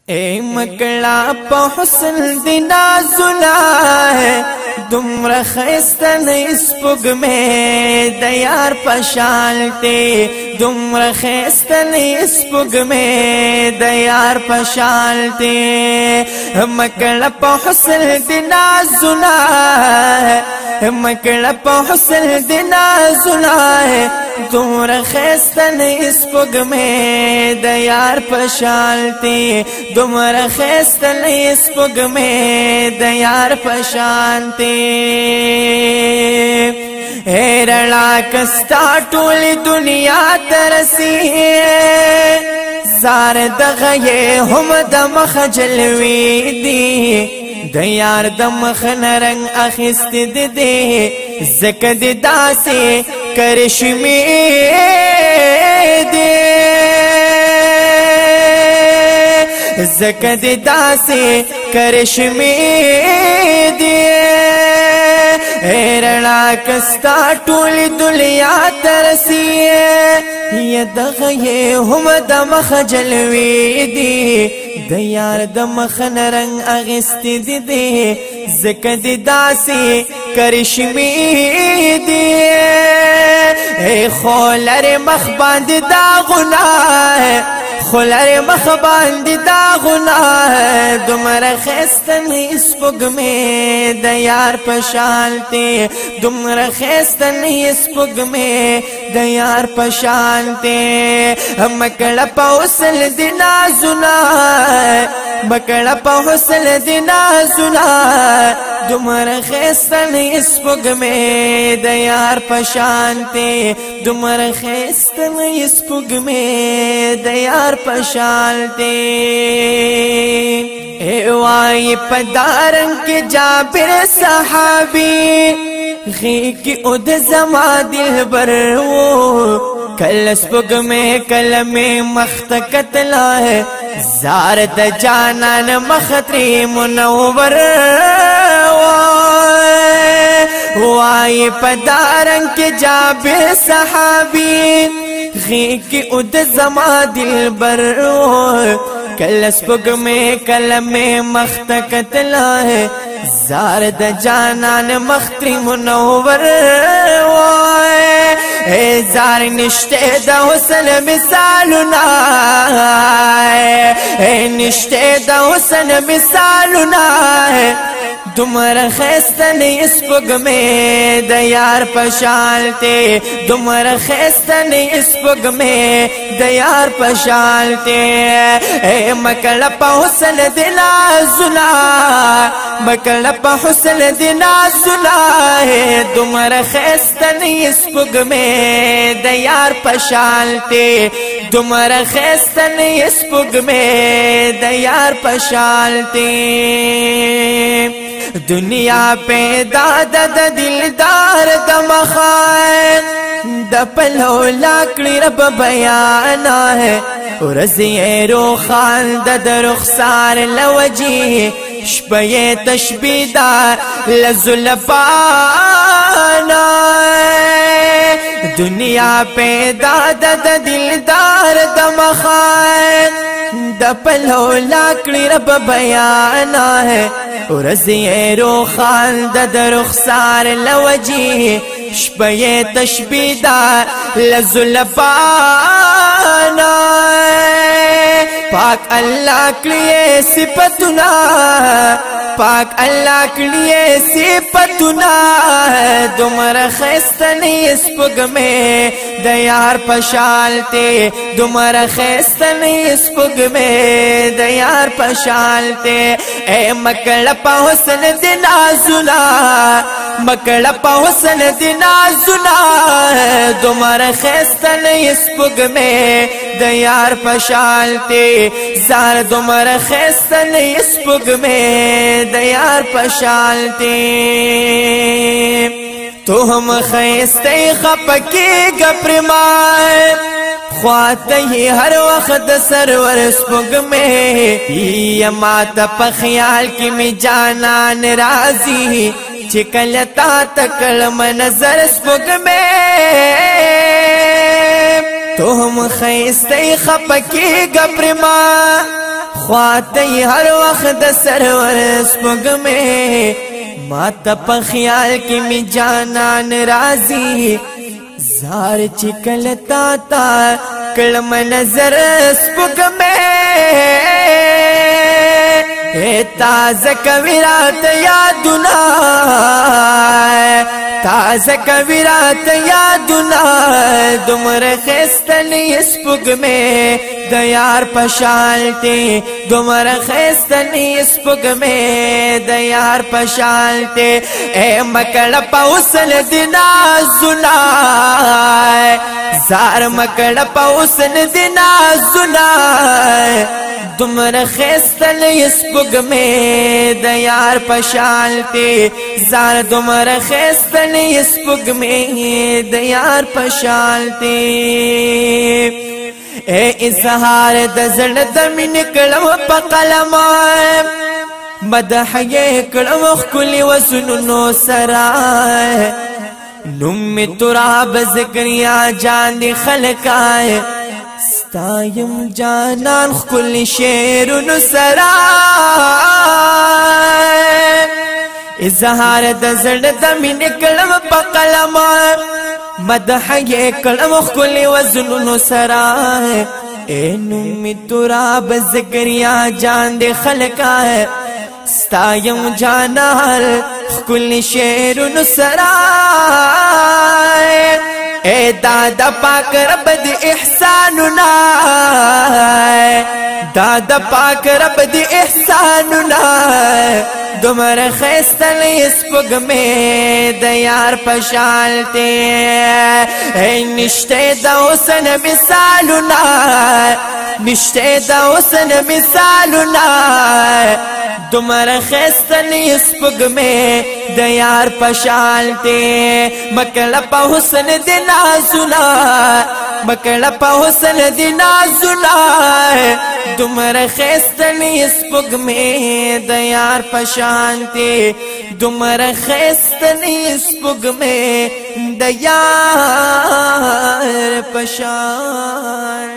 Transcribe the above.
اے مکڑا پا حسن دی نازنا ہے دمر خیستن اسپگ میں دیار پشالتے دمر خیستن اسپگ میں دیار پشالتے مکڑا پا حسن دی نازنا ہے مکڑا پا حسن دی نازنا ہے دمر خیستن اسپگ میں دیار پشالتے دمر خیستن اسپگ میں دیار پشانتے اے رڑا کستا ٹولی دنیا ترسی زار دغیے ہم دمخ جلوی دی دیار دمخ نرنگ اخست دے زکد دا سے کرشمی دے زکد دا سے کرشمی دے اے رڑا کستا ٹولی دنیا ترسی یہ دغیے ہم دمخ جلوی دی دیار دمخ نرنگ اغست دے زکد دا سے کرشمی دے اے خولر مخ باند دا گناہ خولر مخ باند دا گناہ دمر خیستن اسپگ میں دیار پشالتے دمر خیستن اسپگ میں دیار پشالتے مکڑا پا حسن دی نازنا مکڑا پا حسن دی نازنا دمر خیستن اسپگ میں دیار پشانتے دمر خیستن اسپگ میں دیار پشالتے اے وائی پدارن کے جابر صحابی غی کی اد زما دل بر وہ کل اسپگ میں کل میں مختکت لائے زارت جانان مختری منور وائی پدارن کے جابر صحابی غی کی اد زما دل بر کل اسپگ میں کل میں مختکت لائے زارد جانان مختری منور اے زار نشتے دا حسن مثالنا اے نشتے دا حسن مثالنا دمر خیستن اسپگ میں دیار پشالتے دمر خیستن اسپگ میں دیار پشالتے اے مکڑا پا حسن دی نازنا مکڑا پا حسن دی نازنا ہے دمر خیستن اسپگ میں دیار پشالتے دمر خیستن اسپگ میں دیار پشالتے دنیا پیدا د دلدار دمخائے دپلو لاکڑی رب بیانا ہے ورزی روخان د رخسار لوجی شبی تشبیدہ لزلفانا دنیا پیدا د دلدار دمخائے دپلو لاکڑی رب بیانا ہے ورزی روخان د رخسار لوجی شبی تشبیدہ لزلفانا پاک اللہ کے لیے صفتنا پاک اللہ کے لیے صفتنا دمر خیستن اسپگ میں دیار پشالتے دمر خیستن اسپگ میں دیار پشالتے اے مکڑا پا حسن دی نازنا مکڑا پا حسن دی نازنا دمر خیستن اسپگ میں دیار پشالتے زار دمر خیستن اسپگ میں دیار پشالتے تو ہم خیستے خپکی گپرمائے خواتی ہر وقت سرور اسپگ میں یہ ماتا پا خیال کی میں جانان رازی چکلتا تکل منظر اسپگ میں تو ہم خیستے خپکی گپرما خواتی هر وقت د سرور سپوږمۍ ما ته په خیال کې می جانان راځي زار چې کله تا تا کلم نظر سپوږمۍ تازه کوي رات یادونه تازه کوي رات یادونه دومره ښایستنې سپوږمۍ د یار په شالتې دومره ښایستنې سپوږمۍ د یار په شالتې ای مکړه په حسن د نازونه زار مکړه په حسن د نازونه دومره ښایستنې سپوږمۍ د یار په شالتې زار دومره ښایستنې سپوږمۍ د یار په شالتې اے اظهار د زړه د مینې کړم په قلم مدح یې کړم ښکلي وزنونو سره نوم مې تراب ذکریا جان دې خلکای ستایم جانان ښکلي شعرونو سره اظهار د زړه د مینې کړم په قلم مدح یې کړم ښکلي وزنونو سره اے نوم مې تراب ذکریا جان دې خلکای ستایم جانان ښکلي شعرونو سره اے دادا پاک رب دی احساننا دادا پاک رب دی احساننا دومره ښایستنې سپوږمۍ د یار په شالتې نشته د حسن مثالونه نشته د حسن مثالونه دومره ښایستنې سپوږمۍ د یار په شالتې مکړه په حسن د نازونه مکړه په حسن د نازونه دومره ښایستنې سپوږمۍ د یار په شالتې دومره ښایستنې سپوږمۍ د یار په شالتې